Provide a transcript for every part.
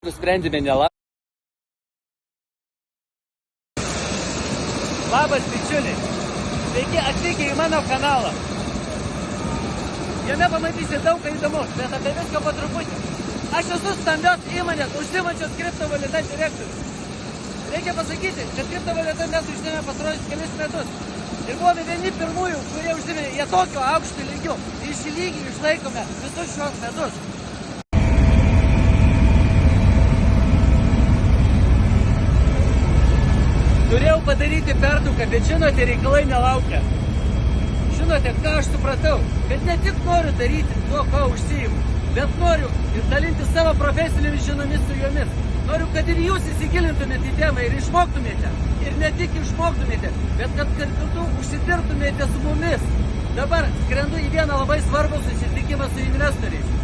Nusprendėme nelaukti. Labas, bičiuliai. Sveiki atvykę į mano kanalą. Jame pamatysite daug įdomaus, bet apie viską po truputį. Aš esu stambios įmonės užsiimančios kriptovaliuta direktorius. Reikia pasakyti, kad kriptovaliuta mes užsiėmė pastaruosius kelis metus. Ir buvome vieni pirmųjų, kurie užsiėmė jie tokio aukšto lygių. Ir šį lygį išlaikome visus šios metus. Turėjau padaryti pertrauką, bet žinote, reikalai nelaukia. Žinote, ką aš supratau? Kad ne tik noriu daryti to, ką užsiimu, bet noriu ir dalinti savo profesinėmis žiniomis su jomis. Noriu, kad ir jūs įsigilintumėte į temą ir išmoktumėte. Ir ne tik išmoktumėte, bet kad kartu užsidirbtumėte su mumis. Dabar skrendu į vieną labai svarbų susitikimą su investoriais.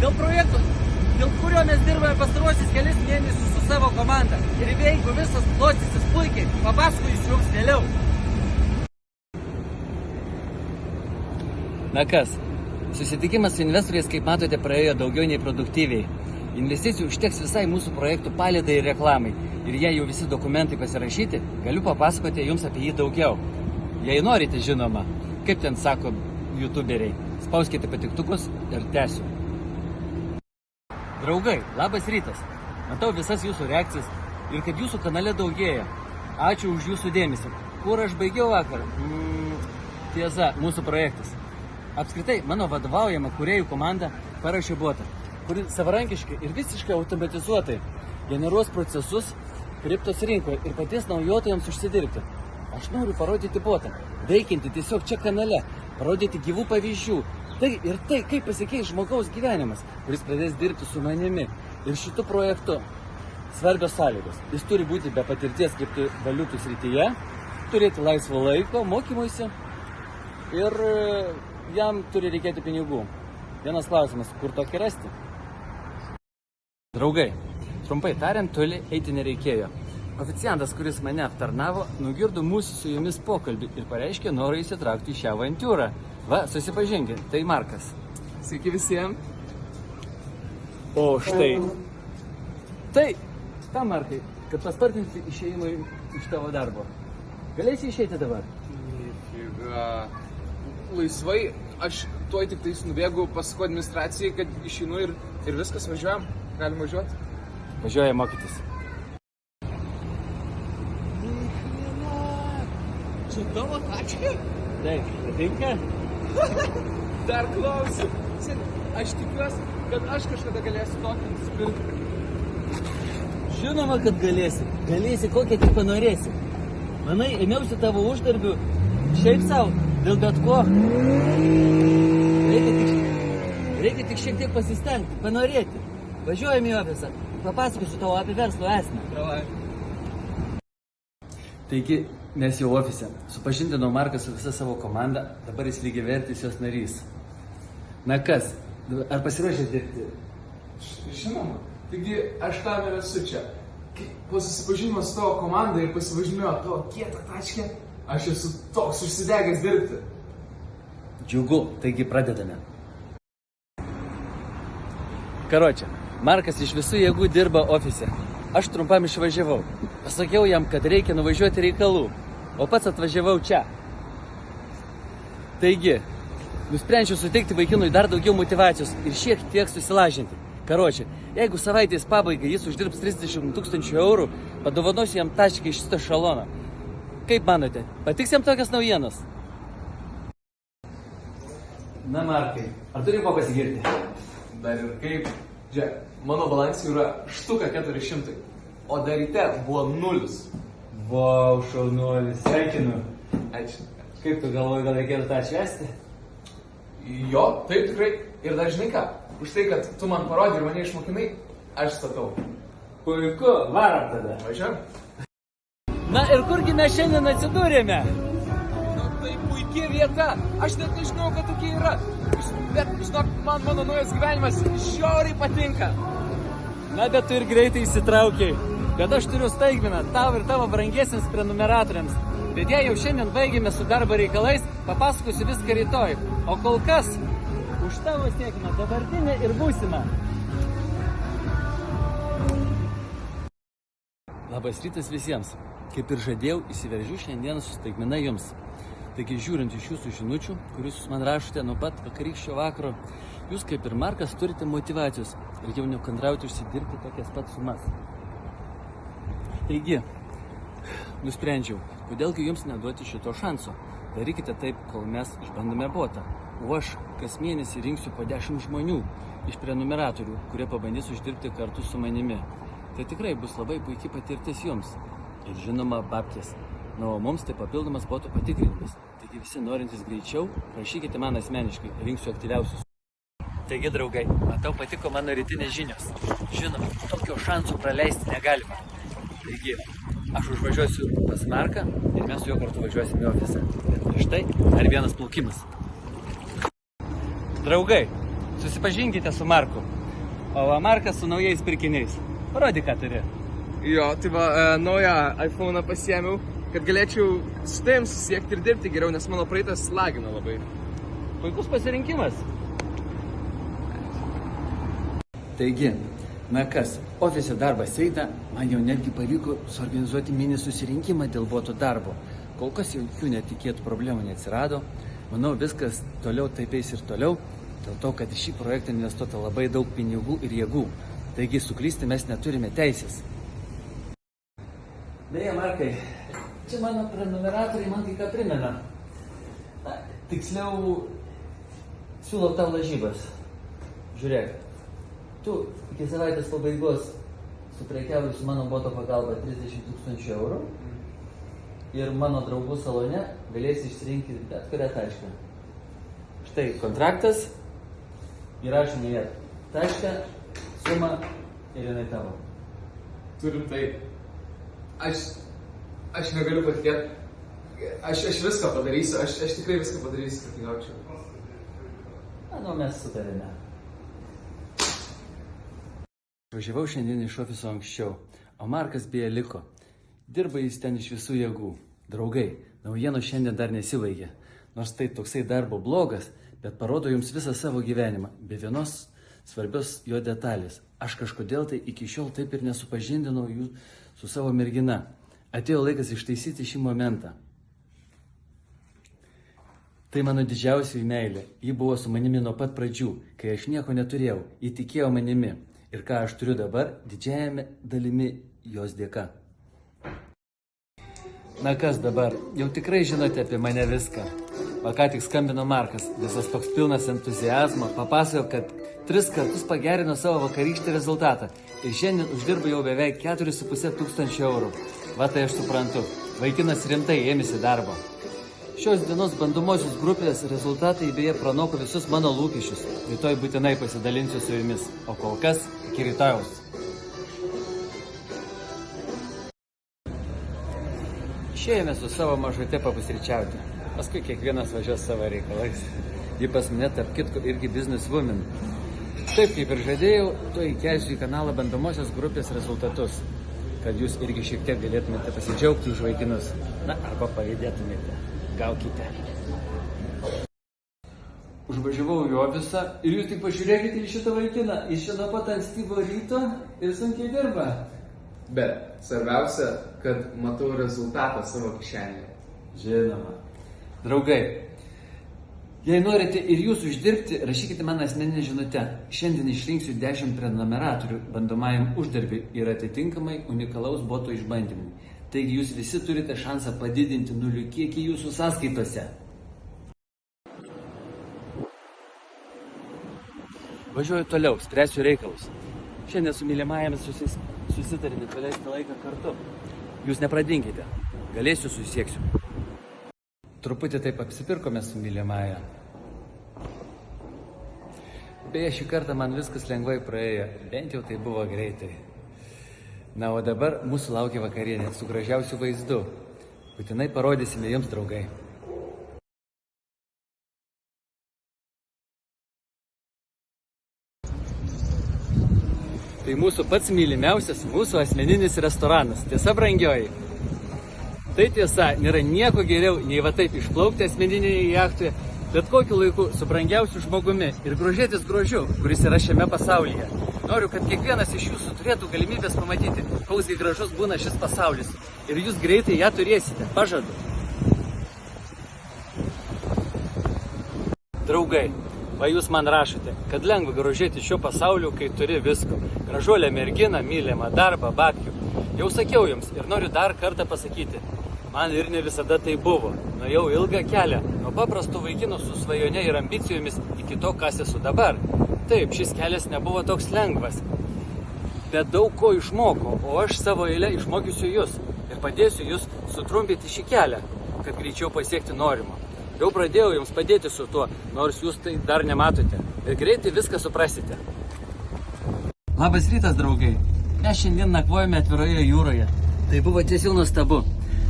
Dėl projekto, dėl kurio mes dirbame pastaruosius kelis mėnesius su savo komanda. Ir jeigu visas klostysis puikiai, papasakosiu jums vėliau. Na kas, susitikimas su investoriais, kaip matote, praėjo daugiau nei produktyviai. Investicijų užteks visai mūsų projektų palydai ir reklamai. Ir jei jau visi dokumentai pasirašyti, galiu papasakoti jums apie jį daugiau. Jei norite, žinoma, kaip ten sako youtuberiai, spauskite patiktukus ir tęsiu. Draugai, labas rytas. Matau visas jūsų reakcijas ir kad jūsų kanale daugėja. Ačiū už jūsų dėmesį. Kur aš baigiau vakar? Tiesa, mūsų projektas. Apskritai, mano vadovaujama kūrėjų komanda parašė botą, kuri savarankiškai ir visiškai automatizuotai generuos procesus kriptos rinkoje ir padės naujotojams užsidirbti. Aš noriu parodyti botą, veikiantį tiesiog čia kanale, parodyti gyvų pavyzdžių. Tai ir tai, kaip pasikeis žmogaus gyvenimas, kuris pradės dirbti su manimi. Ir šitų projektų svarbios sąlygos. Jis turi būti be patirties kriptovaliutų srityje, turėti laisvo laiko, mokymuisi ir jam turi reikėti pinigų. Vienas klausimas, kur tokį rasti? Draugai, trumpai tariant, toli eiti nereikėjo. Oficiantas, kuris mane aptarnavo, nugirdo mūsų su jumis pokalbį ir pareiškė norą įsitraukti į šią avantiūrą. Va, susipažinkit, tai Markas. Sveiki visiems. O štai. Tai, ką Markai, kad paspartinti išėjimą iš tavo darbo. Galėsi išeiti dabar? Nifiga. Laisvai, aš tuoj tik tais nubėgu pasako administracijai, kad išeinu ir viskas, važiuojam. Galim važiuoti? Važiuoja mokytis. Čia tavo tačkė? Taip, patinka? Dar klausiu. Aš tikiuosi, kad aš kažkada galėsiu tokį nusipirkti. Žinoma, kad galėsi. Galėsi, kokią tik panorėsi. Manai, ėmiausi tavo uždarbių šiaip savo, dėl bet ko. Reikia tik šiek tiek pasistengti, panorėti. Važiuojam į ofisą, papasakosiu tavo apie verslo esmę. Davai. Taigi, mes jau ofise. Supažindinau Marką su visa savo komanda, dabar jis lygiavertis jos narys. Na kas, ar pasiruošęs dirbti? Žinoma. Taigi, aš tam ir esu čia. Po susipažinimo su tavo komanda ir pasivažinėjo tavo kietą tačkę, aš esu toks užsidegęs dirbti. Džiugu, taigi pradedame. Karočią, Markas iš visų jėgų dirba ofise. Aš trumpam išvažiavau. Pasakiau jam, kad reikia nuvažiuoti reikalų, o pats atvažiavau čia. Taigi, nusprendžiau suteikti vaikinui dar daugiau motyvacijos ir šiek tiek susilažinti. Karočią, jeigu savaitės pabaigai jis uždirbs 30 000 eurų, padovanosiu jam tačkę iš šito šalono. Kaip manote, patiks jam tokias naujienos? Na, Markai, ar turi ko pasigirti? Dar ir kaip, žiūrėk, mano balansai yra štuka 400, o dar ryte buvo 0. Vau, šaunuolis, sveikinu. Ačiū. Kaip tu galvoji, gal reikėtų tą atšvęsti? Jo, taip tikrai. Ir dar žinai ką, už tai, kad tu man parodai ir mane išmokinai, aš statau. Puiku, varom tada. Važiuojam. Na ir kurgi mes šiandien atsidūrėme? Na, tai puikia vieta. Aš net nežinau, kad tokia yra. Bet, žinok, man mano naujas gyvenimas žiauriai patinka. Na, bet tu ir greitai įsitraukiai. Bet aš turiu staigmeną tau ir tavo brangiesiems prenumeratoriams. Bet jei jau šiandien baigėme su darbo reikalais, papasakosiu viską rytoj. O kol kas, už tavo sėkmę dabartinę ir būsimą. Labas rytas visiems. Kaip ir žadėjau, įsiveržiu šiandieną su staigmena jums. Taigi, žiūrint iš jūsų žinučių, kuriuos jūs man rašote nuo pat vakarykščio vakaro, jūs kaip ir Markas turite motyvacijos ir jau nekantrauti užsidirbti tokias pat sumas. Taigi, nusprendžiau, kodėlgi jums neduoti šito šanso. Darykite taip, kol mes išbandome botą. O aš kas mėnesį rinksiu po 10 žmonių iš prenumeratorių, kurie pabandys uždirbti kartu su manimi. Tai tikrai bus labai puikiai patirtis jums. Ir žinoma, babkės. Na, o mums tai papildomas boto patikrinimas. Taigi visi norintys greičiau, rašykite man asmeniškai, rinksiu aktyviausius. Taigi, draugai, matau patiko mano rytinės žinios. Žinoma, tokio šansų praleisti negalima. Taigi, aš užvažiuosiu pas Marką ir mes su juo kartu važiuosim į ofisą. Bet prieš tai dar vienas plaukimas. Draugai, susipažinkite su Marku. O va Markas su naujais pirkiniais. Parodyk, ką turi. Jo, tai va, naują iPhone'ą pasiėmiau, kad galėčiau su tavim susiekti ir dirbti geriau, nes mano praeitas lagina labai. Puikus pasirinkimas. Taigi, na kas, ofise darbas eina, man jau netgi pavyko suorganizuoti mini susirinkimą dėl boto darbo. Kol kas jokių netikėtų problemų neatsirado. Manau, viskas toliau taip eis ir toliau, dėl to, kad į šį projektą investuota labai daug pinigų ir jėgų. Taigi, suklysti mes neturime teisės. Beje, Markai, čia mano prenumeratoriai man kai ką primena. Na, tiksliau, siūlau tau lažybas. Žiūrėk, tu iki savaitės pabaigos suprekiavai su mano boto pagalba 30 000 eurų ir mano draugų salone galėsi išsirinkti bet kurią tašką. Štai kontraktas, įrašome ją tašką, sumą ir jinai tavo. Turim tai. Aš negaliu patikėti. Aš viską padarysiu, aš tikrai viską padarysiu, kad tai gaučiau. Manau, mes sutarėme. Važiavau šiandien iš ofiso anksčiau, o Markas beje liko. Dirba jis ten iš visų jėgų. Draugai, naujienų šiandien dar nesibaigė. Nors tai toksai darbo blogas, bet parodo jums visą savo gyvenimą, be vienos svarbios jo detalės. Aš kažkodėl tai iki šiol taip ir nesupažindinau jų su savo mergina. Atėjo laikas ištaisyti šį momentą. Tai mano didžiausioji meilė. Ji buvo su manimi nuo pat pradžių, kai aš nieko neturėjau. Ji tikėjo manimi. Ir ką aš turiu dabar, didžiajame dalimi jos dėka. Na kas dabar? Jau tikrai žinote apie mane viską. Va ką tik skambino Markas, visas toks pilnas entuziazmo, papasakojo, kad 3 kartus pagerino savo vakarykštį rezultatą ir šiandien uždirba jau beveik 4,5 tūkstančio eurų. Va tai aš suprantu, vaikinas rimtai ėmėsi darbo. Šios dienos bandomosios grupės rezultatai beje pranoko visus mano lūkesčius. Rytoj būtinai pasidalinsiu su jumis, o kol kas iki rytojaus. Išėjome su savo mažute papusryčiauti. Paskui kiekvienas važiuos savo reikalais. Ji pas mane tarp kitko irgi businesswoman. Taip kaip ir žadėjau, to įkelsiu į kanalą bandomosios grupės rezultatus, kad jūs irgi šiek tiek galėtumėte pasidžiaugti už vaikinus. Na, arba pavydėtumėte. Gaukite. Užvažiavau į ofisą ir jūs tik pažiūrėkite į šitą vaikiną. Jis čia nuo pat ankstyvo ryto ir sunkiai dirba. Bet svarbiausia, kad matau rezultatą savo kišenėje. Žinoma. Draugai, jei norite ir jūs uždirbti, rašykite man asmeninę žinutę. Šiandien išrinksiu 10 prenumeratorių bandomajam uždarbiui ir atitinkamai unikalaus boto išbandymui. Taigi jūs visi turite šansą padidinti nulių kiekį jūsų sąskaitose. Važiuoju toliau, spręsiu reikalus. Šiandien su mylimajame susitarėme praleisti laiką kartu. Jūs nepradinkite, galėsiu susieksiu. Truputį taip apsipirkome su mylimąja. Beje, šį kartą man viskas lengvai praėjo, bent jau tai buvo greitai. Na, o dabar mūsų laukia vakarienė su gražiausiu vaizdu. Būtinai parodysime jums, draugai. Tai mūsų pats mylimiausias, mūsų asmeninis restoranas. Tiesa, brangioji? Tai tiesa, nėra nieko geriau nei va taip išplaukti asmeninėje jachtoje, bet kokiu laiku su brangiausiu žmogumi ir grožėtis grožiu, kuris yra šiame pasaulyje. Noriu, kad kiekvienas iš jūsų turėtų galimybės pamatyti, koks gražus būna šis pasaulis. Ir jūs greitai ją turėsite, pažadu. Draugai, va jūs man rašote, kad lengva grožėti šio pasauliu, kai turi visko. Gražuolę merginą, mylimą darbą, babkių. Jau sakiau jums ir noriu dar kartą pasakyti. Man ir ne visada tai buvo. Nuėjau ilgą kelią, nuo paprastų vaikinų su svajone ir ambicijomis iki to, kas esu dabar. Taip, šis kelias nebuvo toks lengvas, bet daug ko išmokau, o aš savo eilę išmokysiu jūs ir padėsiu jūs sutrumpinti šį kelią, kad greičiau pasiekti norimo. Jau pradėjau jums padėti su tuo, nors jūs tai dar nematote, ir greitai viską suprasite. Labas rytas, draugai. Mes šiandien nakvojame atviroje jūroje. Tai buvo tiesiog nuostabu.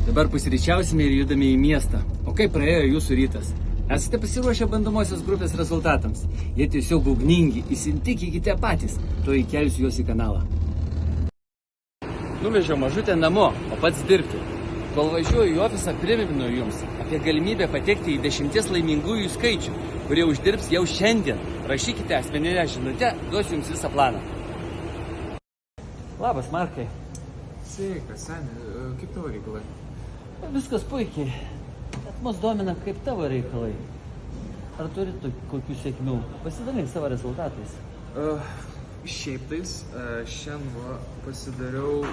Dabar pusryčiausime ir judame į miestą. O kaip praėjo jūsų rytas? Esate pasiruošę bandomosios grupės rezultatams? Jie tiesiog ugningi, įsitikykite patys. To įkelsiu juos į kanalą. Nuvežiau mažutę namo, o pats dirbti. Kol važiuoju į ofisą, primenu jums apie galimybę patekti į 10 laimingųjų skaičių, kurie uždirbs jau šiandien. Rašykite asmeninę žinutę, duosiu jums visą planą. Labas, Markai. Sveikas, seni, kaip tavo reikalai? Viskas puikiai. Bet mus domina, kaip tavo reikalai. Ar turi kokių sėkmių? Pasidalink savo rezultatais. Šiaip tais, šiandien pasidariau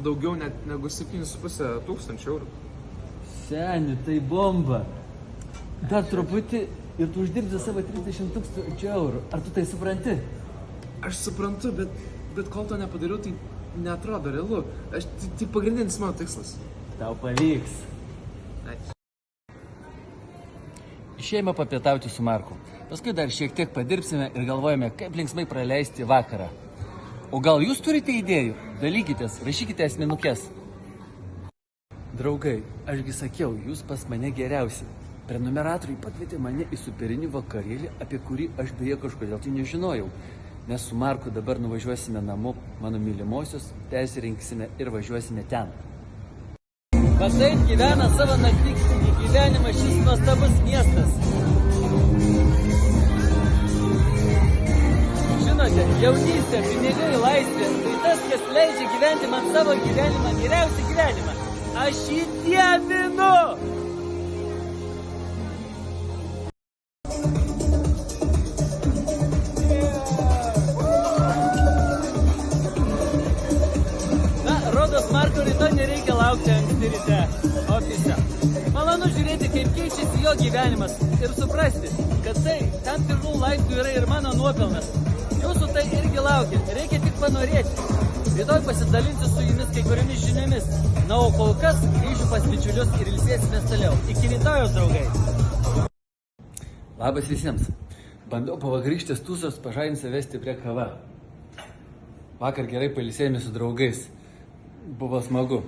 daugiau net negu 7,5 tūkstančių eurų. Seni, tai bomba. Dar truputį ir tu uždirbsi savo 30 000 eurų. Ar tu tai supranti? Aš suprantu, bet kol to nepadariau, tai neatrodo realu. Tai pagrindinis mano tikslas. Tau pavyks. Išėjome papietauti su Marku. Paskui dar šiek tiek padirbsime ir galvojame, kaip linksmai praleisti vakarą. O gal jūs turite idėjų? Dalykitės, rašykite asmenukes. Draugai, ašgi sakiau, jūs pas mane geriausi. Prenumeratoriai pakvietė mane į superinį vakarėlį, apie kurį aš beje kažkodėl tai nežinojau. Nes su Marku dabar nuvažiuosime namo mano mylimosios, persirinksime ir važiuosime ten. Va taip gyvena savo naktikstinį gyvenimą šis nuostabus miestas. Žinote, jaunystė, pinigai, laisvė, tai tas, kas leidžia gyventi man savo gyvenimą, geriausią gyvenimą. Aš jį dievinu! Marko rytoj nereikia laukti anksti ryte ofise. Malonu žiūrėti, kaip keičiasi jo gyvenimas ir suprasti, kad tai tam tikrų laiptų yra ir mano nuopelnas. Jūsų tai irgi laukia, reikia tik panorėti. Rytoj pasidalinsiu su jumis kai kuriomis žiniomis. Na, o kol kas grįšiu pas bičiulius ir ilsėsimės toliau. Iki rytojos, draugai. Labas visiems. Bandau po vakarykštės tūsos pažadinti save stipria kava. Vakar gerai pailsėjome su draugais. Buvo smagu,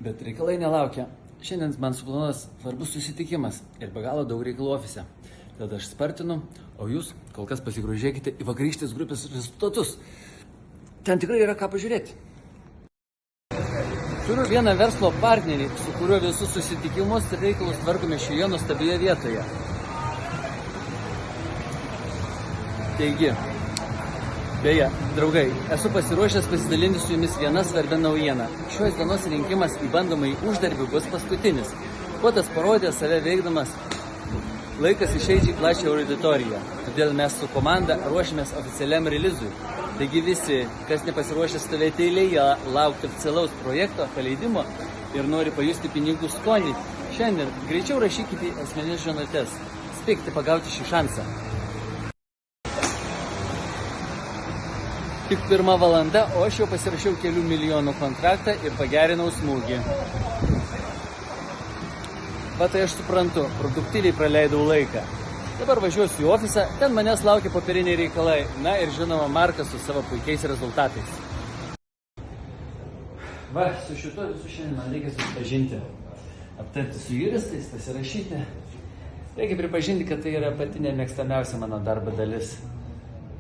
bet reikalai nelaukia. Šiandien man suplanuotas svarbus susitikimas ir be galo daug reikalų ofise. Tad aš spartinu, o jūs kol kas pasigrožėkite į vakarykštės grupės rezultatus. Ten tikrai yra ką pažiūrėti. Turiu vieną verslo partnerį, su kuriuo visus susitikimus ir reikalus tvarkome šioje nuostabioje vietoje. Taigi, beje, draugai, esu pasiruošęs pasidalinti su jumis vieną svarbią naujieną. Šios dienos rinkimas į bandomąjį uždarbį bus paskutinis. Kuotas parodė save veikdamas, laikas išeiti į plačią auditoriją. Todėl mes su komanda ruošiamės oficialiam releazui. Taigi visi, kas nepasiruošę stovėti eilėje, laukti oficialaus projekto paleidimo ir nori pajusti pinigų skonį, šiandien greičiau rašykite asmeninės žinutes. Spėkite pagauti šį šansą. Tik 1 valanda, o aš jau pasirašiau kelių milijonų kontraktą ir pagerinau smūgį. Va tai aš suprantu, produktyviai praleidau laiką. Dabar važiuosiu į ofisą, ten manęs laukia popieriniai reikalai, na ir žinoma Markas su savo puikiais rezultatais. Va, su šituo visu šiandien man reikia susipažinti, aptarti su juristais, pasirašyti. Reikia pripažinti, kad tai yra pati nemėgstamiausia mano darbo dalis.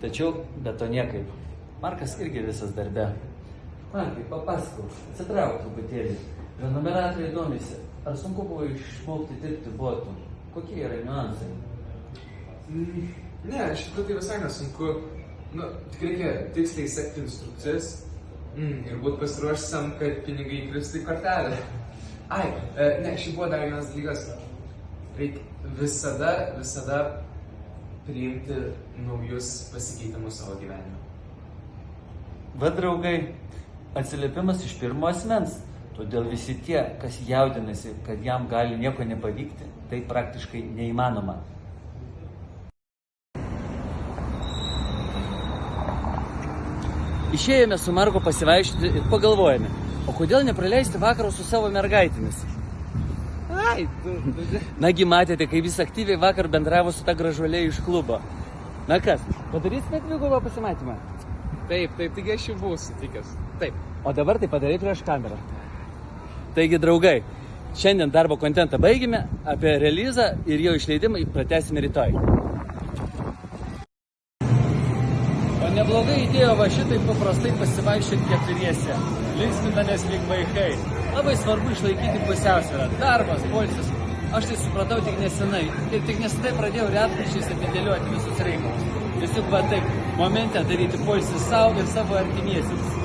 Tačiau, be to niekaip. Markas irgi visas darbe. Markai, papasakau, atsitrauk truputėlį. Prenumeratoriai domisi, ar sunku buvo išmokti dirbti botu? Kokie yra niuansai? Ne, šitą tai visai nesunku. Nu, tik reikia tiksliai sekti instrukcijas ir būti pasiruošusiam, kad pinigai įkristų į kortelę. Ai, ne, šiaip buvo dar vienas dalykas. Reikia visada priimti naujus pasikeitimus savo gyvenime. Va, draugai, atsiliepimas iš pirmo asmens. Todėl visi tie, kas jaudinasi, kad jam gali nieko nepavykti, tai praktiškai neįmanoma. Išėjome su Marku pasivaikščioti ir pagalvojame, o kodėl nepraleisti vakaro su savo mergaitėmis? Ai, Nagi matėte, kaip jis aktyviai vakar bendravo su ta gražuolė iš klubo. Na kas, padarysime dvigubą pasimatymą? taip, taigi aš jau buvau sutikęs. Taip. O dabar tai padarai prieš kamerą. Taigi, draugai, šiandien darbo kontentą baigime, apie releazą ir jo išleidimą pratęsime rytoj. O neblogai idėja va šitai paprastai pasivaikščioti keturiese. Linksminamės lyg vaikai. Labai svarbu išlaikyti pusiausvyrą. Darbas, poilsis. Aš tai supratau tik nesenai. Ir tik nesenai pradėjau retkarčiais atidėlioti visus reikalus. Tiesiog va taip, momente daryti poilsį savo ir savo artimiesiems.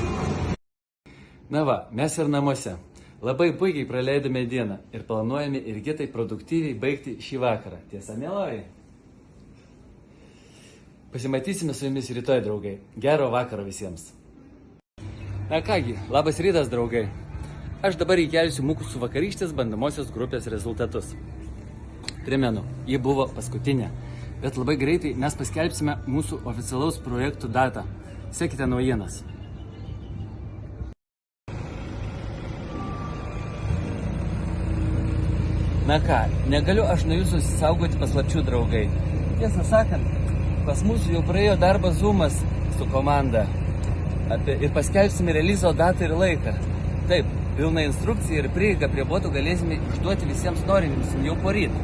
Na va, mes ir namuose. Labai puikiai praleidome dieną ir planuojame irgi tai produktyviai baigti šį vakarą. Tiesa, mieloji? Pasimatysime su jumis rytoj, draugai. Gero vakaro visiems. Na kągi, labas rytas, draugai. Aš dabar įkelsiu mūsų vakarykštės bandamosios grupės rezultatus. Primenu, ji buvo paskutinė, bet labai greitai mes paskelbsime mūsų oficialaus projektų datą. Sekite naujienas. Na ką, negaliu aš nuo jūsų saugoti paslapčių, draugai. Tiesą sakant, pas mūsų jau praėjo darbas Zoomas su komanda. Ir paskelbsime releazo datą ir laiką. Taip, pilna instrukcija ir prieiga prie botų galėsime išduoti visiems norintiems jau poryt.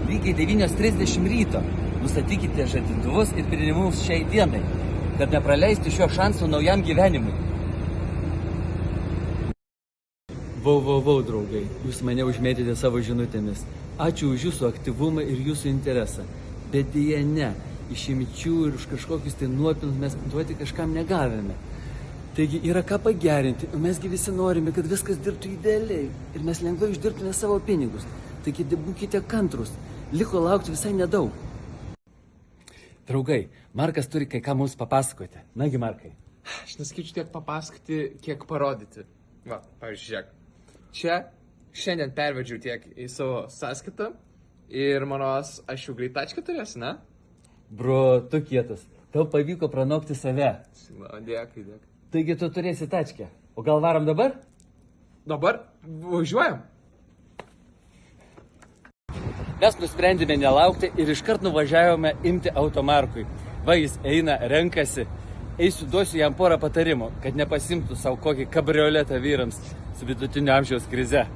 Lygiai 9:30 ryto. Nustatykite žadintuvus ir priėmimus šiai dienai, kad nepraleisti šio šanso naujam gyvenimui. Vau, draugai, jūs mane užmėtėte savo žinutėmis. Ačiū už jūsų aktyvumą ir jūsų interesą. Bet dėja ne, išimčių ir už kažkokius tai nuopelnus mes duoti kažkam negavome. Taigi yra ką pagerinti, o mesgi visi norime, kad viskas dirbtų idealiai ir mes lengvai uždirbtume savo pinigus. Taigi būkite kantrus, liko laukti visai nedaug. Draugai, Markas turi kai ką mums papasakoti. Nagi, Markai. Aš neskaičiu tiek papasakoti, kiek parodyti. Va, pavyzdžiui, žiūrėk. Čia šiandien pervedžiau tiek į savo sąskaitą ir manos aš jau greitačką turėsiu, ne? Bro, tu kietas. Tau pavyko pranokti save. Na, dėkui. Taigi tu turėsi tačkę. O gal varom dabar? Dabar važiuojam. Mes nusprendėme nelaukti ir iškart nuvažiavome imti automarkui. Va, jis eina, renkasi. Eisiu, duosiu jam porą patarimų, kad nepasimtų savo kokį kabrioletą vyrams su vidutinio amžiaus krize.